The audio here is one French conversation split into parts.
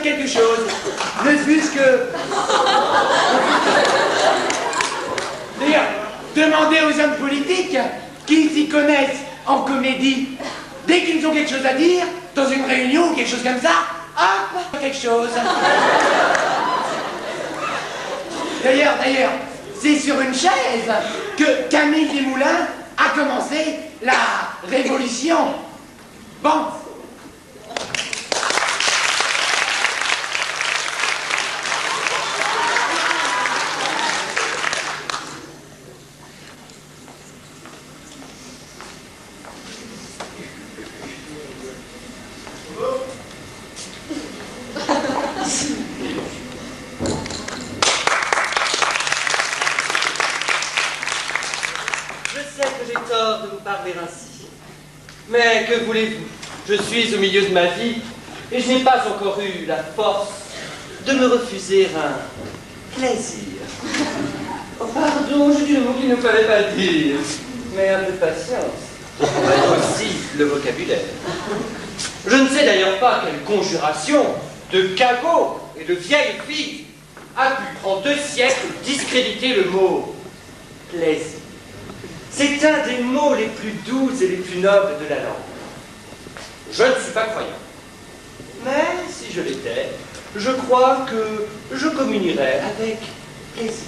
quelque chose. Ne fût-ce que... D'ailleurs, demandez aux hommes politiques qui s'y connaissent en comédie. Dès qu'ils ont quelque chose à dire, dans une réunion ou quelque chose comme ça, hop, quelque chose. D'ailleurs, c'est sur une chaise que Camille Desmoulins a commencé la révolution. Bon. Ainsi. Mais que voulez-vous? Je suis au milieu de ma vie et je n'ai pas encore eu la force de me refuser un plaisir. Oh, pardon, je dis le mot qu'il ne fallait pas dire. Mais un peu de patience. On va aussi le vocabulaire. Je ne sais d'ailleurs pas quelle conjuration de cagots et de vieilles filles a pu, en 2 siècles, discréditer le mot plaisir. C'est un des mots les plus doux et les plus nobles de la langue. Je ne suis pas croyant. Mais si je l'étais, je crois que je communierais avec plaisir.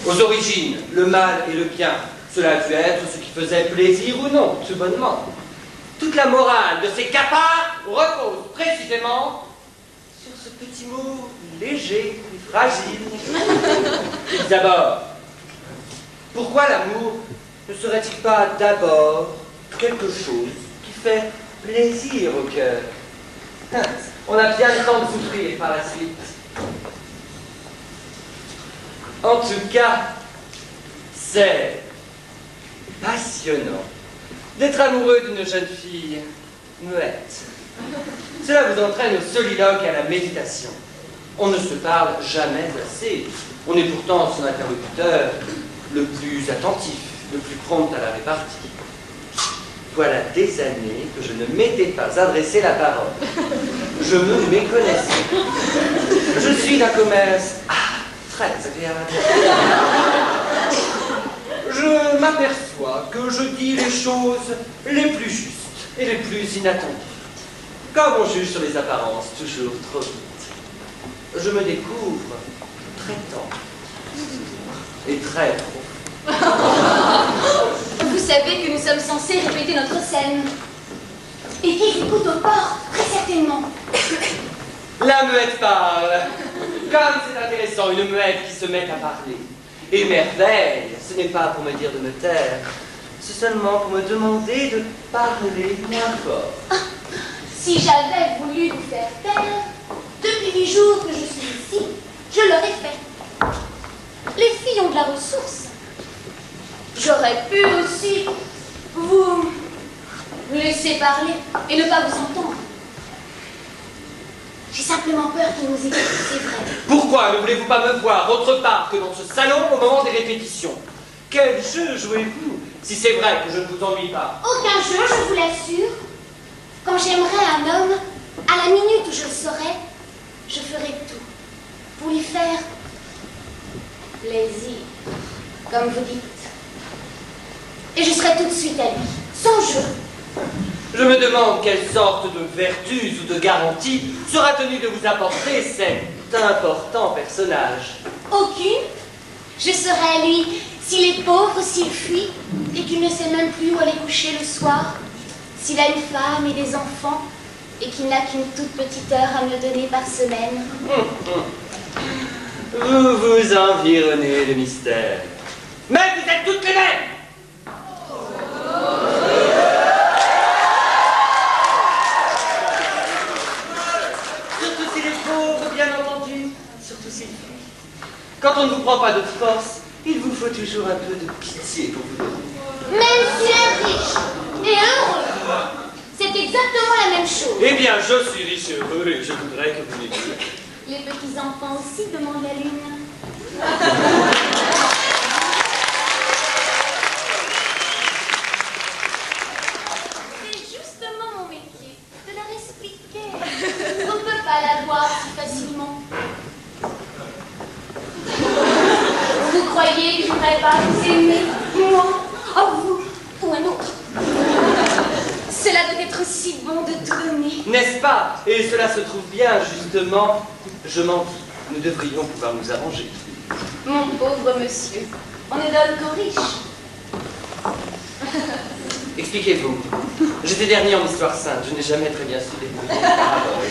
Aux origines, le mal et le bien, cela a dû être ce qui faisait plaisir ou non, tout bonnement. Toute la morale de ces capards repose précisément sur ce petit mot léger et fragile. Et d'abord, pourquoi l'amour ne serait-il pas d'abord quelque chose qui fait plaisir au cœur? On a bien le temps de souffrir par la suite. En tout cas, c'est passionnant d'être amoureux d'une jeune fille muette. Cela vous entraîne au soliloque et à la méditation. On ne se parle jamais assez. On est pourtant son interlocuteur le plus attentif, le plus prompt à la répartie. Voilà des années que je ne m'étais pas adressé la parole. Je me méconnaissais. Je suis d'un commerce très agréable. Je m'aperçois que je dis les choses les plus justes et les plus inattendues. Comme on juge sur les apparences toujours trop vite. Je me découvre très tendre et très profond. Vous savez que nous sommes censés répéter notre scène. Et qu'ils écoutent aux portes, très certainement. La muette parle. Comme c'est intéressant, une muette qui se met à parler. Et merveille, ce n'est pas pour me dire de me taire, c'est seulement pour me demander de parler moins fort. Ah, si j'avais voulu vous faire taire, depuis 8 jours que je suis ici, je l'aurais fait. Les filles ont de la ressource. J'aurais pu aussi vous laisser parler et ne pas vous entendre. J'ai simplement peur qu'ils nous écoutent, c'est vrai. Pourquoi ne voulez-vous pas me voir autre part que dans ce salon au moment des répétitions? Quel jeu jouez-vous, si c'est vrai que je ne vous ennuie pas? Aucun jeu, je vous l'assure. Quand j'aimerais un homme, à la minute où je le saurais, je ferais tout pour lui faire plaisir, comme vous dites. Et je serais tout de suite à lui, sans jeu. Je me demande quelle sorte de vertus ou de garantie sera tenue de vous apporter cet important personnage. Aucune. Je serai à lui s'il est pauvre, s'il fuit, et qu'il ne sait même plus où aller coucher le soir, s'il a une femme et des enfants, et qu'il n'a qu'une toute petite heure à me donner par semaine. Vous vous environnez de mystère. Mais vous êtes toutes les mêmes! Surtout s'il est pauvre, bien entendu. Surtout s'il fuit. Quand on ne vous prend pas de force, il vous faut toujours un peu de pitié pour vous donner. Même s'il est riche et heureux, c'est exactement la même chose. Eh bien, je suis riche et heureux et je voudrais que vous m'aidiez. Les petits-enfants aussi demandent la lune. C'est justement mon métier, de leur expliquer. On ne peut pas la croyez que je voudrais pas vous aimer, moi, à vous ou un autre? Cela doit être si bon de tout donner. N'est-ce pas? Et cela se trouve bien, justement. Je m'en dis, nous devrions pouvoir nous arranger. Mon pauvre monsieur, on ne donne qu'aux riches. Expliquez-vous. J'étais dernier en histoire sainte, je n'ai jamais très bien su débrouiller les paraboles.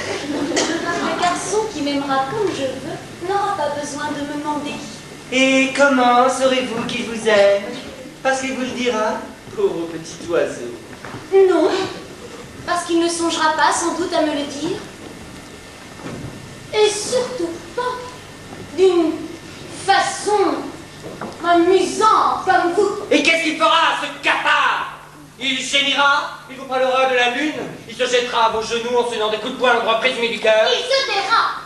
Le garçon qui m'aimera comme je veux n'aura pas besoin de me demander. Et comment saurez-vous qu'il vous aime? Parce qu'il vous le dira? Pauvre petit oiseau. Non, parce qu'il ne songera pas sans doute à me le dire. Et surtout pas d'une façon amusante comme vous. Et qu'est-ce qu'il fera, ce capard? Il gémira, il vous parlera de la lune, il se jettera à vos genoux en se donnant des coups de poing à l'endroit présumé du cœur. Il se taira.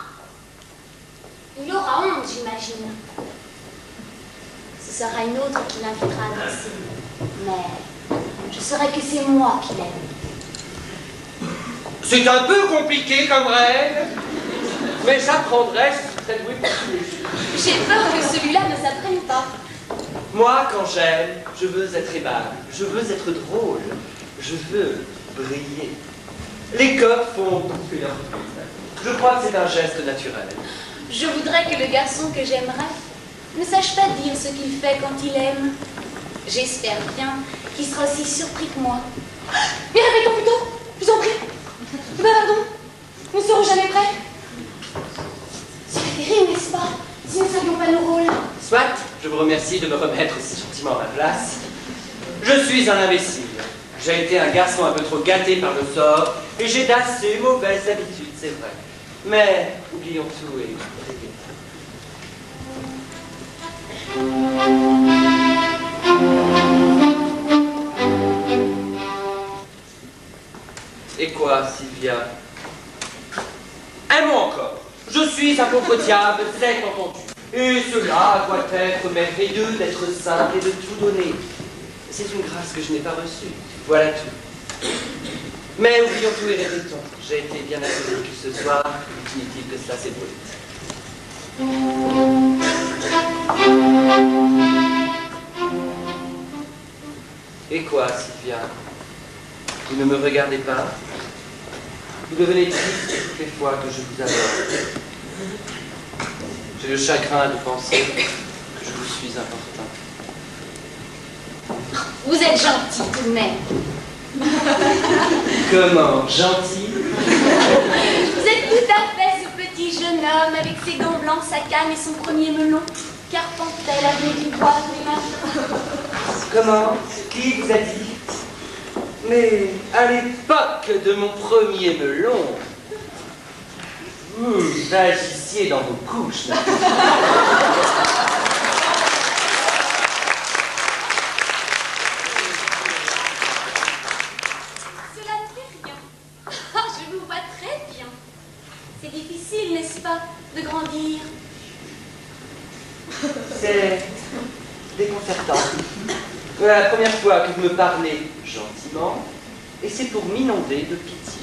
Il aura honte, j'imagine. Ce sera une autre qui l'invitera à danser. Mais je saurai que c'est moi qui l'aime. C'est un peu compliqué comme règle, mais j'apprendrai, je suis très doué pour tous les jeux. J'ai peur que celui-là ne s'apprenne pas. Moi, quand j'aime, je veux être aimable, je veux être drôle, je veux briller. Les coqs font bouffer leur plume. Je crois que c'est un geste naturel. Je voudrais que le garçon que j'aimerais ne sache pas dire ce qu'il fait quand il aime. J'espère bien qu'il sera aussi surpris que moi. Mais arrêtons plutôt, je vous en prie. Pardon, nous ne serons jamais prêts. Ce serait terrible, n'est-ce pas, si nous ne savions pas nos rôles. Soit, je vous remercie de me remettre si gentiment à ma place. Je suis un imbécile. J'ai été un garçon un peu trop gâté par le sort, et j'ai d'assez mauvaises habitudes, c'est vrai. Mais oublions tout et Et quoi, Sylvia? Un mot encore. Je suis un pauvre diable, c'est entendu. Et cela doit être merveilleux d'être simple et de tout donner. C'est une grâce que je n'ai pas reçue. Voilà tout. Mais oublions tout et répétons. J'ai été bien assuré que ce soir, inutile que cela s'ébruite. Et quoi, Sylvia? Vous ne me regardez pas? Vous devenez triste toutes les fois que je vous aborde. J'ai le chagrin de penser que je vous suis important. Vous êtes gentil tout de même. Comment? Gentil? Vous êtes tout à fait ce petit jeune homme avec ses gants blancs, sa canne et son premier melon, qu'arpentait l'avenue du bois tous les matins. Comment? Qui vous a dit? Mais à l'époque de mon premier melon, vous agissiez dans vos couches. Cela ne fait rien. Ah, je vous vois très bien. C'est difficile, n'est-ce pas, de grandir? C'est déconcertant. La première fois que vous me parlez gentiment, et c'est pour m'inonder de pitié.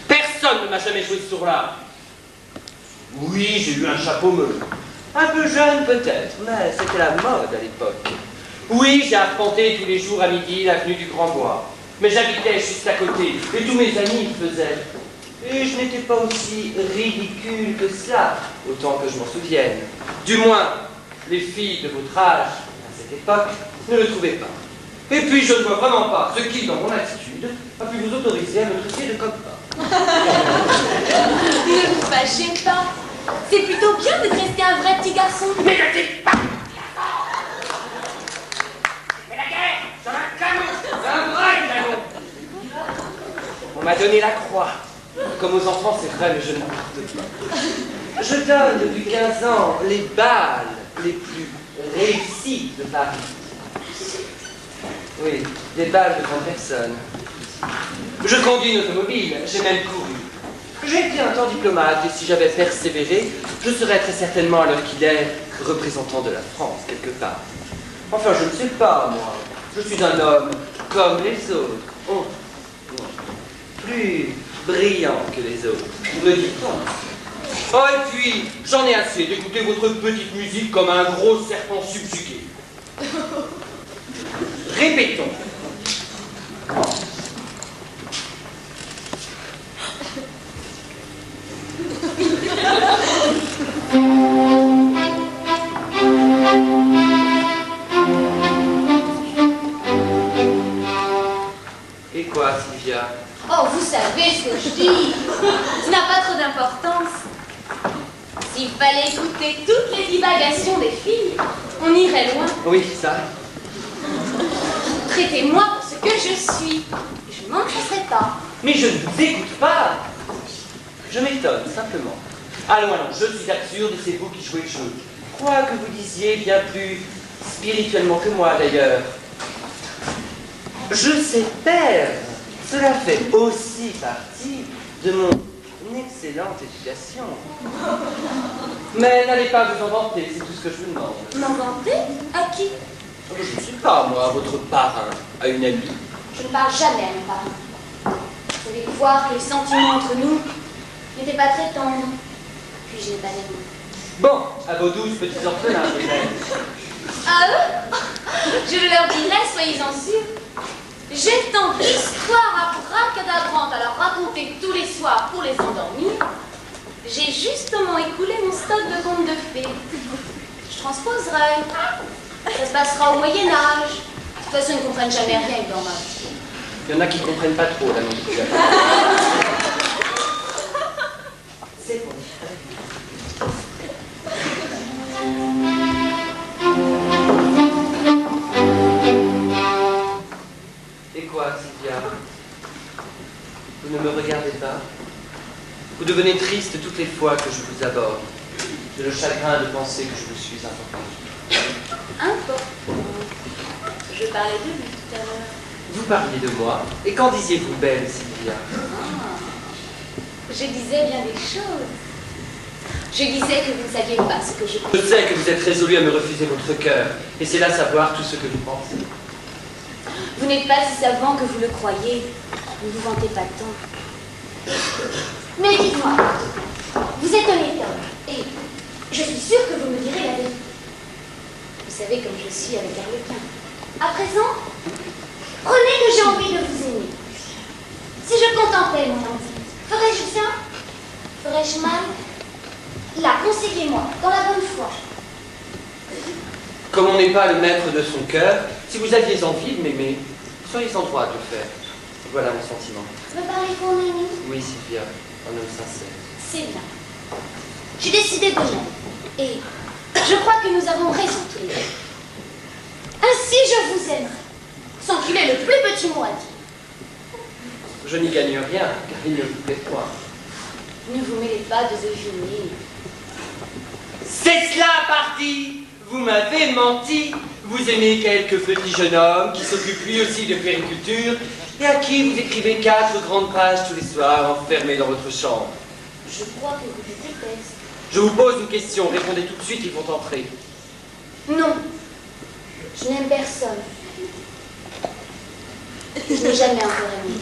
Personne ne m'a jamais joué ce tour-là. Oui, j'ai eu un chapeau melon. Un peu jeune peut-être, mais c'était la mode à l'époque. Oui, j'ai arpenté tous les jours à midi l'avenue du Grand Bois. Mais j'habitais juste à côté, et tous mes amis le faisaient. Et je n'étais pas aussi ridicule que cela, autant que je m'en souvienne. Du moins, les filles de votre âge, à cette époque, ne le trouvaient pas. Et puis, je ne vois vraiment pas ce qui, dans mon attitude, a pu vous autoriser à me traiter de copain. Ne vous fâchez pas. C'est plutôt bien de rester un vrai petit garçon. Mais ne dites pas! Mais la guerre, sur un canon, un vrai canon! On m'a donné la croix. Comme aux enfants, c'est vrai, mais je n'importe pas. Je donne depuis 15 ans les balles les plus réussies de Paris. Oui, des balles de grandes personnes. Je conduis une automobile, j'ai même couru. J'ai été un temps diplomate, et si j'avais persévéré, je serais très certainement, à l'heure qu'il est, représentant de la France, quelque part. Enfin, je ne sais pas, moi. Je suis un homme comme les autres. Oh, non. Plus brillant que les autres, me dit-on. Oh, et puis, j'en ai assez d'écouter votre petite musique comme un gros serpent subjugué. Répétons. Et quoi, Sylvia? Oh, vous savez ce que je dis. Ça n'a pas trop d'importance. S'il fallait écouter toutes les divagations des filles, on irait loin. Oui, ça. Traitez-moi pour ce que je suis. Je ne m'en casserai pas. Mais je ne vous écoute pas. Je m'étonne, simplement. Allons, je suis absurde, c'est vous qui jouez le jeu. Je crois que vous disiez bien plus spirituellement que moi, d'ailleurs. Je sais taire. Cela fait aussi partie de mon excellente éducation. Mais n'allez pas vous en vanter, c'est tout ce que je vous demande. M'en vanter? À qui? Je ne suis pas, moi, votre parrain, à une amie. Je ne parle jamais à mes parents. Vous devez voir que les sentiments entre nous n'étaient pas très tendres. Puis je n'ai pas d'amis. Bon, à vos 12 petits orphelins, peut-être. À eux? Je leur dirai, soyez-en sûrs. J'ai tant d'histoires abracadabrantes à leur raconter tous les soirs pour les endormir. J'ai justement écoulé mon stock de contes de fées. Je transposerai. Ça se passera au Moyen-Âge. De toute façon, ils ne comprennent jamais rien dans ma vie. Il y en a qui ne comprennent pas trop, là, non plus. C'est bon. Et quoi, Sylvia? Vous ne me regardez pas? Vous devenez triste toutes les fois que je vous aborde. J'ai le chagrin de penser que je vous suis important. Important. Je parlais de lui tout à l'heure. Vous parliez de moi. Et qu'en disiez-vous, belle Sylvia? Je disais bien des choses. Je disais que vous ne saviez pas ce que je pensais. Je sais que vous êtes résolu à me refuser votre cœur. Et c'est là savoir tout ce que vous pensez. Vous n'êtes pas si savant que vous le croyez. Ne vous vantez pas tant. Mais dites-moi, vous êtes honnête homme, et je suis sûre que vous me direz la vérité. Vous savez comme je suis avec Arlequin. À présent, prenez que j'ai envie de vous aimer. Si je contemplais mon envie, ferais-je bien? Ferais-je mal? Là, conseillez-moi, dans la bonne foi. Comme on n'est pas le maître de son cœur, si vous aviez envie de m'aimer, soyez en droit de le faire. Voilà mon sentiment. Me parlez pour mon ami? Oui, Sylvia, un homme sincère. C'est bien. J'ai décidé de m'aimer. Et je crois que nous avons raison tous les deux. Ainsi, je vous aimerai, sans qu'il ait le plus petit mot à dire. Je n'y gagne rien, car il ne vous plaît point. Ne vous mêlez pas de deviner. C'est cela, parti! Vous m'avez menti. Vous aimez quelques petits jeunes hommes qui s'occupent lui aussi de puériculture et à qui vous écrivez 4 grandes pages tous les soirs enfermés dans votre chambre. Je crois que vous les détestez. Je vous pose une question, répondez tout de suite, ils vont entrer. Non. Je n'aime personne. Je n'ai jamais encore aimé.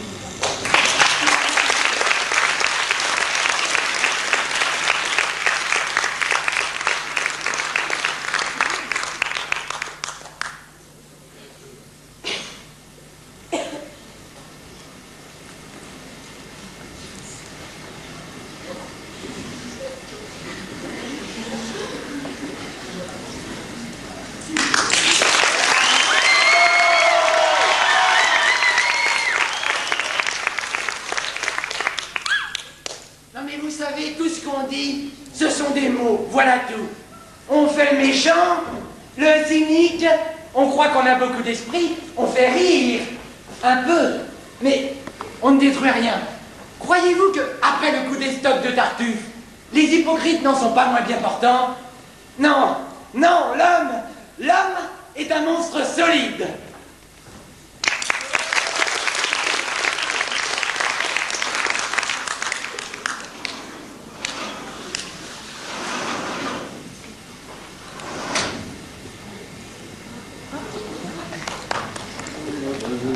Ce sont des mots, voilà tout. On fait le méchant, le cynique, on croit qu'on a beaucoup d'esprit, on fait rire, un peu, mais on ne détruit rien. Croyez-vous que, après le coup des stocks de Tartuffe, les hypocrites n'en sont pas moins bien portants? Non, non, l'homme est un monstre solide.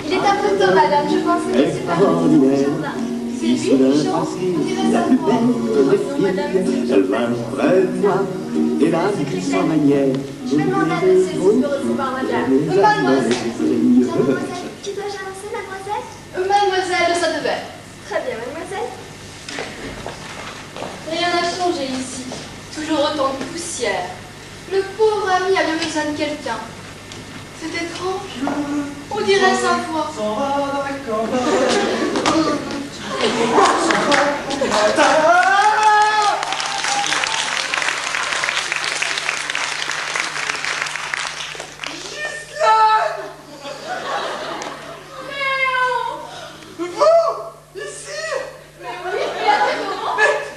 Il est un peu tôt, madame. Je pensais que c'est pas possible. lui, Jean. On dirait sa voix. Elle vint près de moi, et là, sans manière. Je vais demander à monsieur si je peux recevoir madame. Mademoiselle. Mademoiselle, qui dois-je annoncer, mademoiselle? Mademoiselle, ça devait. Très bien, mademoiselle. Rien n'a changé ici. Toujours autant de poussière. Le pauvre ami avait besoin de quelqu'un. C'est étrange. On dirait sa voix.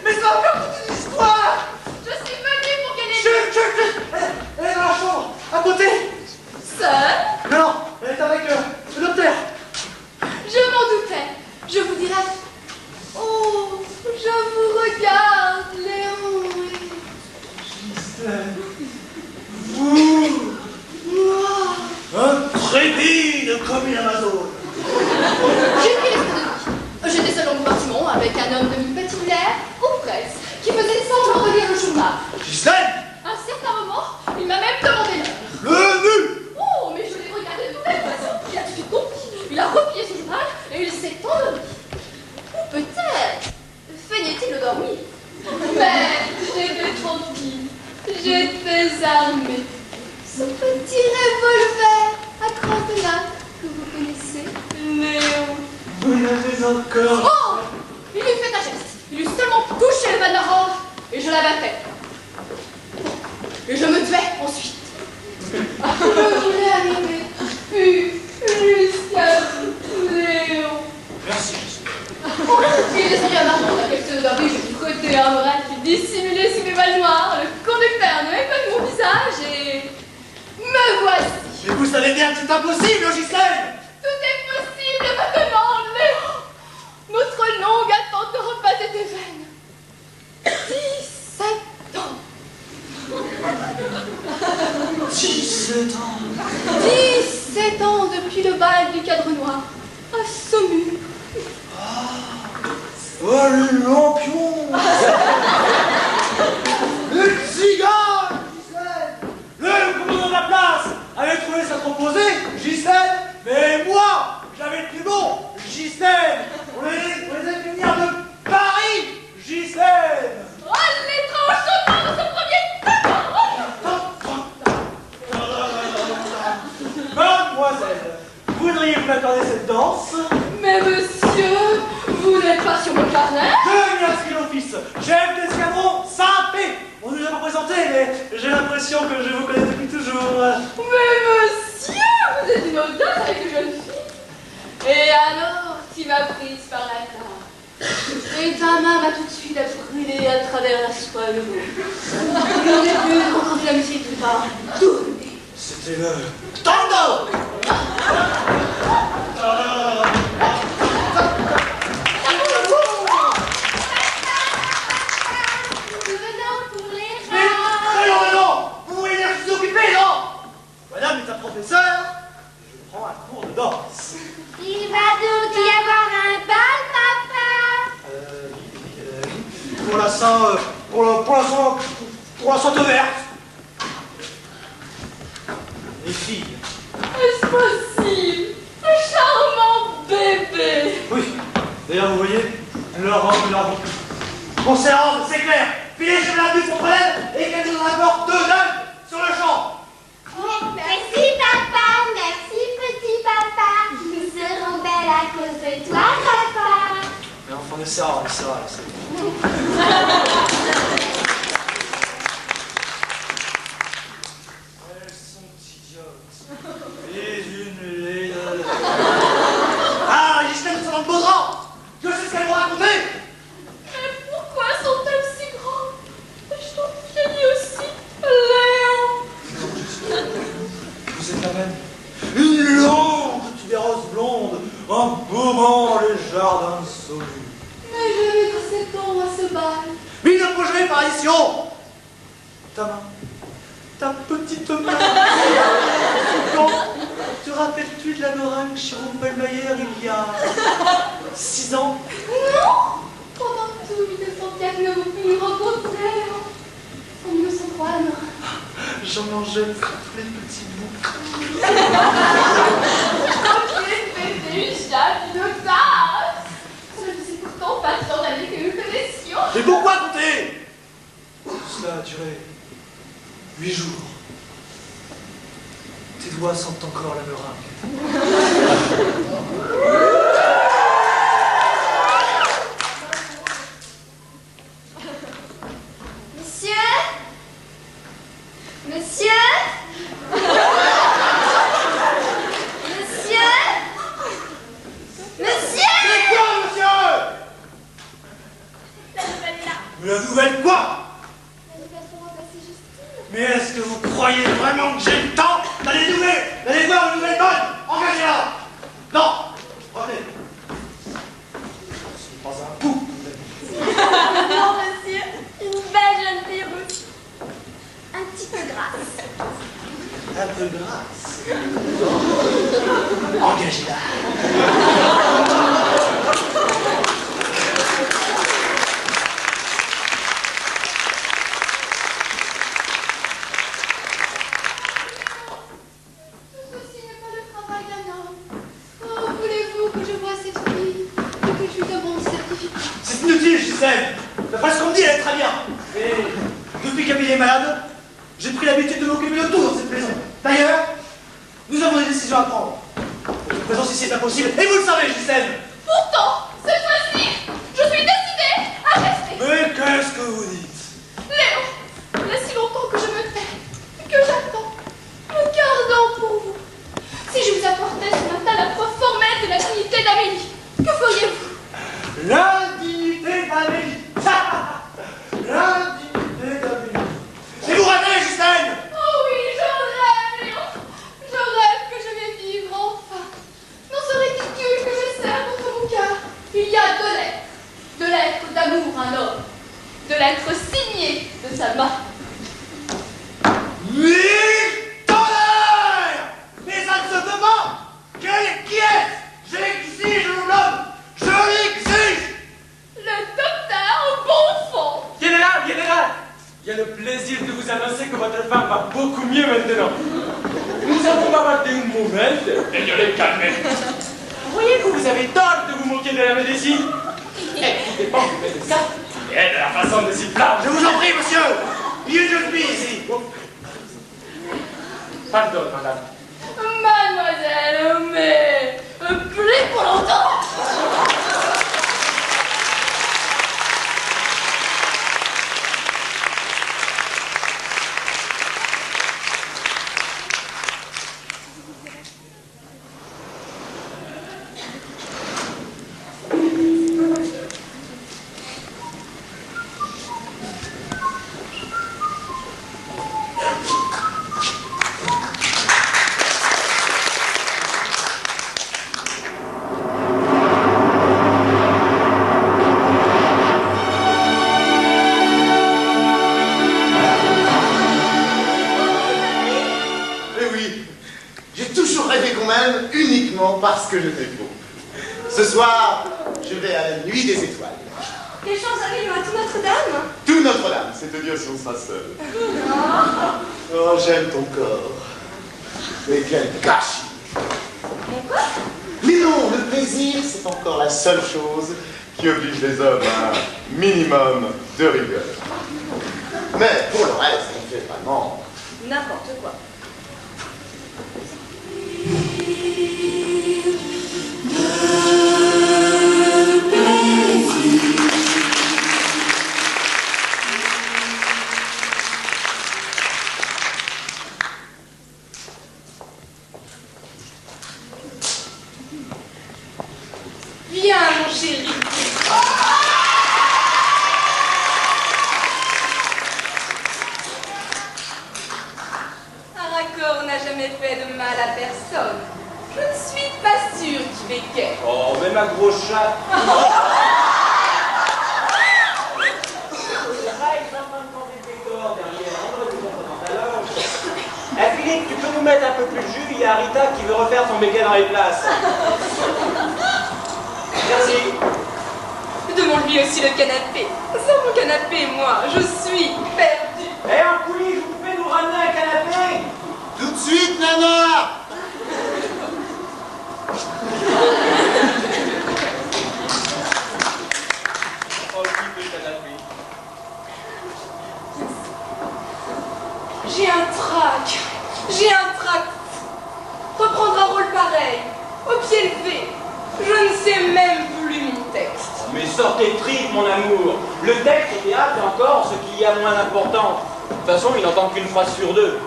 Mais ça va faire toute une histoire. Je suis venue pour qu'elle ait... Chut. Elle est dans la chambre, à côté. Seule? Non, elle est avec le docteur. Je m'en doutais. Je vous dirai... Oh, je vous regarde, Léon. Vous, Moi. intrépide comme une Amazone. J'ai pris l'esprit de lui. J'étais seule au compartiment avec un homme de mine patinière, ou presque, qui faisait semblant de lire le journal. Gisèle, À un certain moment, il m'a même demandé l'heure. le nu. Oh, mais je l'ai regardé de nouvelle façon. Il a tout de suite compris. Il a replié son journal et il s'est endormi. Ou peut-être feignait-il de dormir. Mais j'étais tranquille. J'étais armée. Ce petit revolver à 39 que vous connaissez, Léon. Vous l'avez encore. Oh! Il lui fait un geste. Il lui seulement touché le bas de la robe et je l'abattais. Et je me tuais ensuite. Je voulais arriver jusqu'à Léon. Merci. Il est descendu à Marmont à quelques heures j'ai frotté un bras qui dissimulait sous mes balles noires. Le conducteur n'avait pas vu mon visage et me voici. Mais vous savez bien que c'est impossible, Gisèle. Tout est possible maintenant, Léon. Notre longue attente n'aura pas été vaine. 17 ans. 17 ans. 17 ans depuis le bal du cadre noir à Saumur. Oh, le lampion. Une cigare, Gisèle. Le commandant de la place avait trouvé ça trop posé, Gisèle. Mais moi, j'avais le plus bon, Gisèle. On les a fait venir de Paris, Gisèle. Oh, l'étrange chanteur de ce premier Mademoiselle, voudriez-vous m'accorder cette danse? Mais monsieur, vous n'êtes pas sur mon carnet? Je viens inscrit l'office, chef d'escadron Saint-Pé. On nous a pas présenté, mais j'ai l'impression que je vous connais depuis toujours. Mais monsieur, vous êtes une audace avec les jeunes filles. Et alors, tu m'as prise par la table. Et ta main m'a tout de suite brûlé à travers la soie de l'eau. J'aurais pu entendre la musique du bar tourner. C'était le tango. Non, vous voulez dire que je suis occupé, non? Madame est un professeur, je prends un cours de danse. Il va donc y avoir un bal, papa? Pour la Sainte Verte. Les filles. Est-ce possible? Un charmant bébé. Oui, d'ailleurs, vous voyez, leur robe et leur robe. Bon, c'est robe, c'est clair. Filez chez la butte pour elle et qu'elle nous apporte 2 œufs sur le champ. Merci, papa. Merci, petit papa. Nous serons belles à cause de toi, papa. Mais enfin, on essaiera. Elles sont idiotes. Et une laide. Ah, Gisèle, nous sommes dans le beau drap. Je sais ce qu'elles vont raconter. Mais pourquoi sont-elles si grandes? Je t'en vieillis aussi, Léon. Vous êtes la même. Une longue tubéreuse blonde, embaumant les jardins de Saumur. Mais je vais 17 ans à ce bal. Mais ne bouge jamais par ici. Ta main. Ta petite main. Non, Te rappelles-tu de la meringue chez Rumpelmayer il y a 6 ans? Non! Pendant tout 1904, nous nous rencontrèrent. En 1903, non. J'en mangeais tous les petits bouts. Ok, c'était déjà une tasse. Cela faisait pourtant pas tant d'années que nous connaissions. Mais pourquoi compter? Cela a duré 8 jours. Tes doigts sentent encore la meringue. Monsieur? Monsieur? Monsieur? Monsieur? C'est quoi, monsieur? La nouvelle est là. Mais la nouvelle quoi? La nouvelle pour remplacer Justine. Mais est-ce que vous croyez vraiment que j'ai le temps d'aller voir une nouvelle bonne? Engagez-la! Non! Revenez! Ce n'est pas un coup! Non, monsieur, une belle jeune fille rouge. Un petit peu grasse. Un peu grasse. Engagez-la! Ceci n'est pas le travail d'un homme. Oh, voulez-vous que je voie cette fille et que je lui demande certificat? C'est inutile, Gisèle! D'après ce qu'on me dit, elle est très bien. Et depuis qu'Amélie est malade, j'ai pris l'habitude de m'occuper de tout dans cette maison. D'ailleurs, nous avons des décisions à prendre. Votre présence ici est impossible, et vous le savez, Gisèle! Pourtant, cette fois-ci, je suis décidée à rester. Mais qu'est-ce que vous dites? Léon, il y a si longtemps que je me tais, que j'attends, me gardant pour vous. Si je vous apportais ce matin la preuve formelle de la dignité d'Amélie, que feriez-vous? L'indignité d'Amélie! L'indignité d'Amélie! Et vous rêvez, Gisèle! Oh oui, je rêve, Léon. Je rêve que je vais vivre enfin. Dans ce réticule que je serre contre mon cœur, il y a 2 lettres. 2 lettres d'amour, un homme. 2 lettres signées de sa main. Mille tonnerres! Mais ça ne se peut pas! Qui est-ce? J'exige l'homme! Je l'exige! Le docteur Bonfond. Général! Il y a le plaisir de vous annoncer que votre femme va beaucoup mieux maintenant. Nous avons bavardé un moment et je l'ai calmé. Voyez que vous avez tort de vous moquer de la médecine. Elle tout dépend du médecin et de la façon de s'y plaindre. Je vous en prie, monsieur! Il y a une jeune fille ici! Pardon, madame. Mademoiselle, mais plus pour longtemps. Parce que je t'aime beaucoup. Ce soir, je vais à la nuit des étoiles. Quelle chance avez-vous à tout Notre-Dame? Tout Notre-Dame, c'est te dire si on sera seul. Oh, j'aime ton corps. Mais quel gâchis. Mon quoi? Mais non, le plaisir, c'est encore la seule chose qui oblige les hommes à un minimum de rigueur. Mais pour le reste, on fait vraiment N'importe quoi. Viens, mon chéri. Un raccord n'a jamais fait de mal à personne. Je ne suis pas sûre qu'il béquait. Oh, mais ma grosse chatte. Elle finit Philippe, tu peux nous mettre un peu plus de jus? Il y a Rita qui veut refaire son béquet dans les places. Merci. Demande-lui aussi le canapé. Sans mon canapé, moi, je suis perdue. Eh, un coulis, vous pouvez nous ramener un canapé? Tout de suite, Nana! Oh, le canapé. J'ai un trac. J'ai un trac. Reprendre un rôle pareil, au pied levé. Je ne sais même plus mon texte. Mais sortez de tripes, mon amour. Le texte au théâtre est encore ce qui y a moins important. De toute façon, il n'entend qu'une phrase sur deux.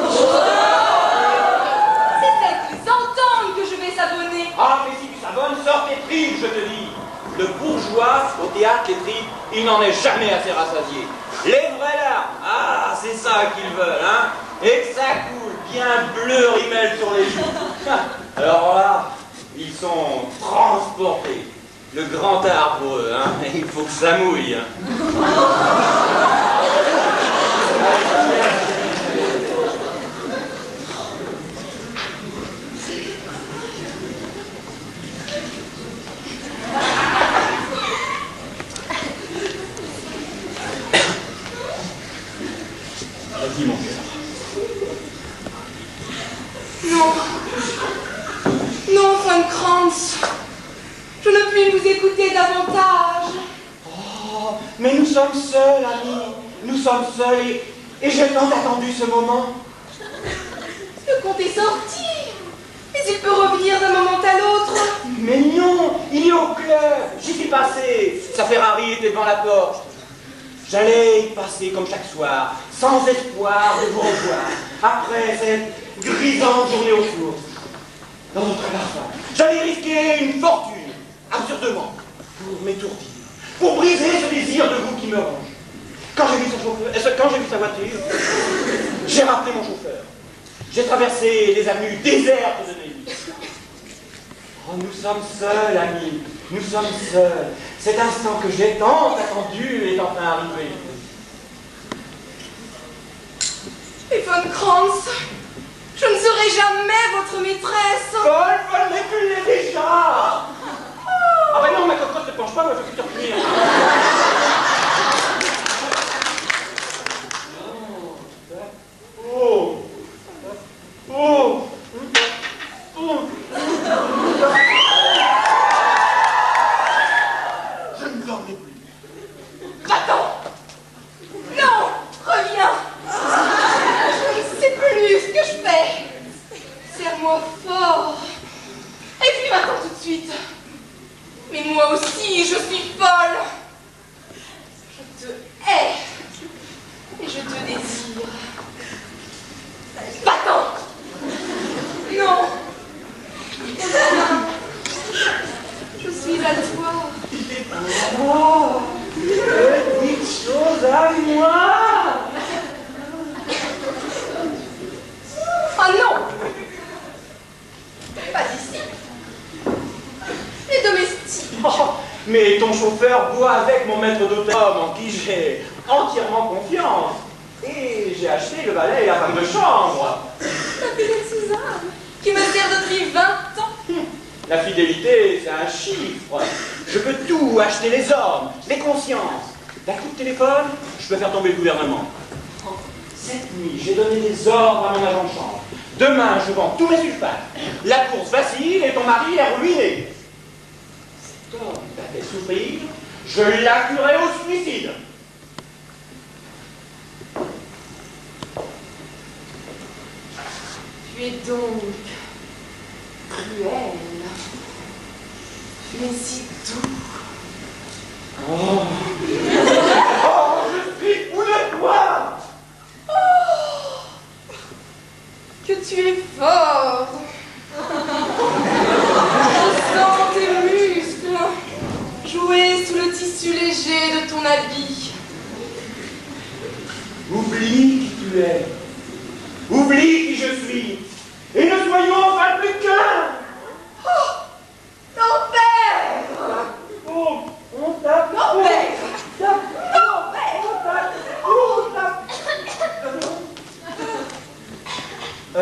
C'est celle qu'ils entendent que je vais s'abonner. Ah, mais si tu s'abonnes, sors tes tripes, je te dis. Le bourgeois, au théâtre, les tripes, il n'en est jamais assez rassasié. Les vrais larmes, ah, c'est ça qu'ils veulent, hein. Et que ça coule bien bleu rimel sur les joues. Alors là, ils sont transportés. Le grand art pour eux, hein. Il faut que ça mouille, hein. Vas-y, mon cœur. Non. Non, von Kranz. Je ne puis vous écouter davantage. Oh, mais nous sommes seuls, amis. Nous sommes seuls et j'ai tant attendu ce moment. Le comte est sorti. Mais il peut revenir d'un moment à l'autre. Mais non, il est au club. J'y suis passé. Sa Ferrari était devant la porte. J'allais y passer comme chaque soir, sans espoir de vous revoir, après cette grisante journée aux sources. Dans notre parfum, j'allais risquer une fortune, absurdement, pour m'étourdir, pour briser ce désir de vous qui me ronge. Quand j'ai vu sa voiture, j'ai rappelé mon chauffeur. J'ai traversé les avenues désertes de Neuilly. Oh, nous sommes seuls, amis. Nous sommes seuls. Cet instant que j'ai tant attendu est enfin arrivé. Et von Kranz, je ne serai jamais votre maîtresse. Folle, mais tu l'es déjà. Ah ben non, ma cocotte ne penche pas, moi je peux plus te retenir. Oh. Oh. Oh. Je ne dormais plus. Va-t'en. Non, reviens. Je ne sais plus ce que je fais. Serre-moi fort. Et puis va-t'en tout de suite. Mais moi aussi, je suis folle. Je te hais. Et je te désire. Va-t'en. Non. Je suis à toi. Oh, petite chose à moi. Ah non. Pas ici. Les domestiques. Oh, mais ton chauffeur boit avec mon maître d'hôtel, en qui j'ai entièrement confiance. Et j'ai acheté le valet et la femme de chambre. La fidèle Suzanne, qui me sert depuis 20 ans. La fidélité, c'est un chiffre. Je peux tout acheter, les hommes, les consciences. D'un coup de téléphone, je peux faire tomber le gouvernement. Cette nuit, j'ai donné des ordres à mon agent de chambre. Demain, je vends tous mes sulfates. La course vacille et ton mari est ruiné. Cet homme t'a fait souffrir, je l'accuserai au suicide. Tu es donc cruel. Tu es si doux. Oh, oh, je suis fou de toi. Oh, que tu es fort. Je sens tes muscles jouer sous le tissu léger de ton habit. Oublie qui tu es. Oublie qui je suis. Et ne soyons enfin plus qu'un. Oh, l'enfer. Oh, on t'a L'enfer. Oui,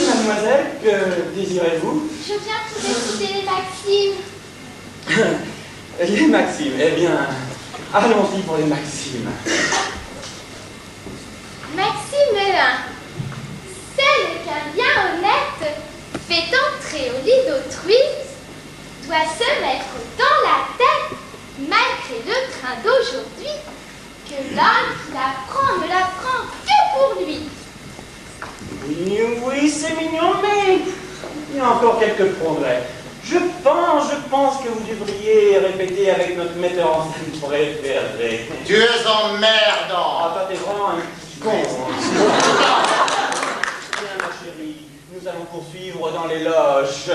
mademoiselle, que désirez-vous? Je viens tout d'écouter les maximes. Les maximes, eh bien, allons-y pour les maximes. Maxime 1. Seul qu'un bien honnête fait entrer au lit d'autrui doit se mettre dans la tête, malgré le train d'aujourd'hui, que l'homme qui l'apprend ne l'apprend que pour lui. Oui, c'est mignon, mais il y a encore quelques progrès. Je pense que vous devriez répéter avec notre metteur en scène préféré. Tu es emmerdant. Ah, toi, t'es vraiment un petit con. Bien, ma chérie, nous allons poursuivre dans les loges.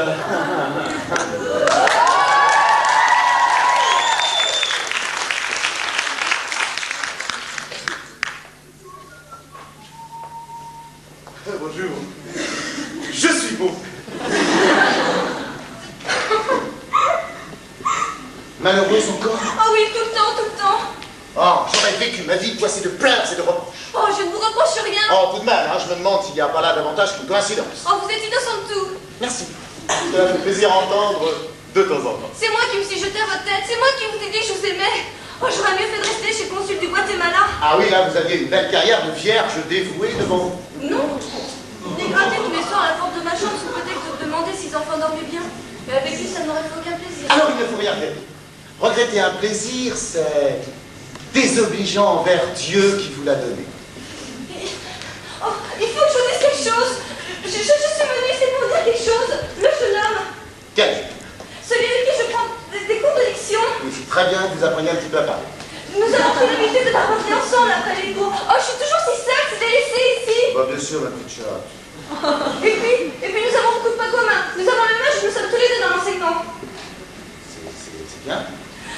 Bonjour. Je suis beau. Malheureuse encore? Oh oui, tout le temps, tout le temps. Oh, j'aurais vécu ma vie poissée de plaintes et de reproches. Oh, je ne vous reproche rien. Oh, tout de même, hein, je me demande s'il n'y a pas là davantage qu'une coïncidence. Oh, vous êtes innocent de tout. Merci. Cela fait plaisir à entendre de temps en temps. C'est moi qui me suis jeté à votre tête. C'est moi qui vous ai dit que je vous aimais. Oh, j'aurais mieux fait de rester chez le consul du Guatemala. Ah oui, là, vous aviez une belle carrière de vierge dévouée devant vous. Non. J'ai gratté tous les soirs à la porte de ma chambre sous prétexte de demander si les enfants dormaient bien. Mais avec lui, ça n'aurait fait aucun plaisir. Alors, il ne faut rien regretter. Regretter un plaisir, c'est désobligeant envers Dieu qui vous l'a donné. Oh, il faut que je vous dise quelque chose. Je suis venue ici pour dire quelque chose. Le jeune homme, Quel? celui avec qui je prends des cours de diction, Oui, c'est très bien que vous appreniez un petit peu à parler. nous avons pris l'habitude de parler ensemble après les cours. Oh, je suis toujours si seule, si délaissée ici. Bah, bien sûr, ma petite chatte. Et puis nous avons beaucoup de points communs. Nous avons le même âge, nous sommes tous les deux dans l'enseignement. C'est bien.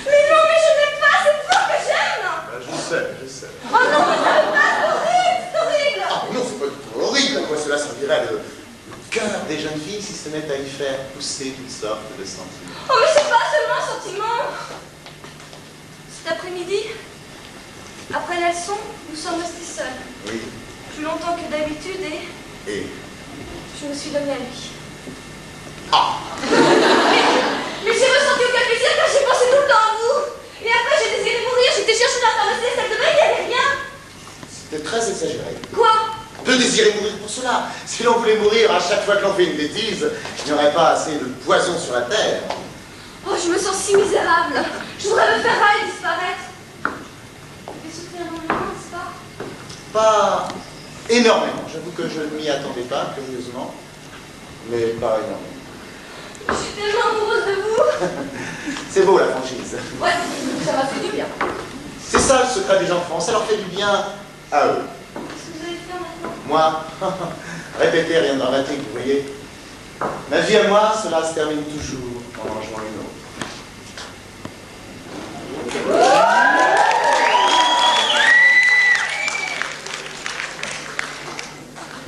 Mais non, mais je n'aime pas, c'est toi que j'aime. Je sais. Oh non, vous savez pas, c'est horrible, c'est horrible. Ah non, c'est pas du tout horrible. À quoi cela servirait le cœur des jeunes filles si ce n'est à y faire pousser toutes sortes de sentiments. Oh, mais c'est pas seulement un sentiment. Cet après-midi, après la leçon, nous sommes restés seuls. Oui. Plus longtemps que d'habitude et Et... je me suis donnée à lui. Ah! Mais j'ai ressenti aucun plaisir car j'ai pensé tout le temps à vous. Et après, j'ai désiré mourir, j'étais chercher dans la pharmacie et salle de bain, il n'y avait rien. C'était très exagéré. Quoi? De désirer mourir pour cela. Si l'on voulait mourir à chaque fois que l'on fait une bêtise, il n'y aurait pas assez de poison sur la terre. Oh, je me sens si misérable. Je voudrais me faire râler et disparaître. Et souffrir énormément, n'est-ce pas? Pas énormément. J'avoue que je ne m'y attendais pas, curieusement. Mais pas énormément. Je suis tellement amoureuse de vous. C'est beau la franchise. Ouais, ça m'a fait du bien. C'est ça le secret des enfants, ça leur fait du bien à eux. Qu'est-ce que vous allez faire maintenant? Moi, répéter rien de dramatique, vous voyez. Ma vie à moi, cela se termine toujours en en jouant une autre.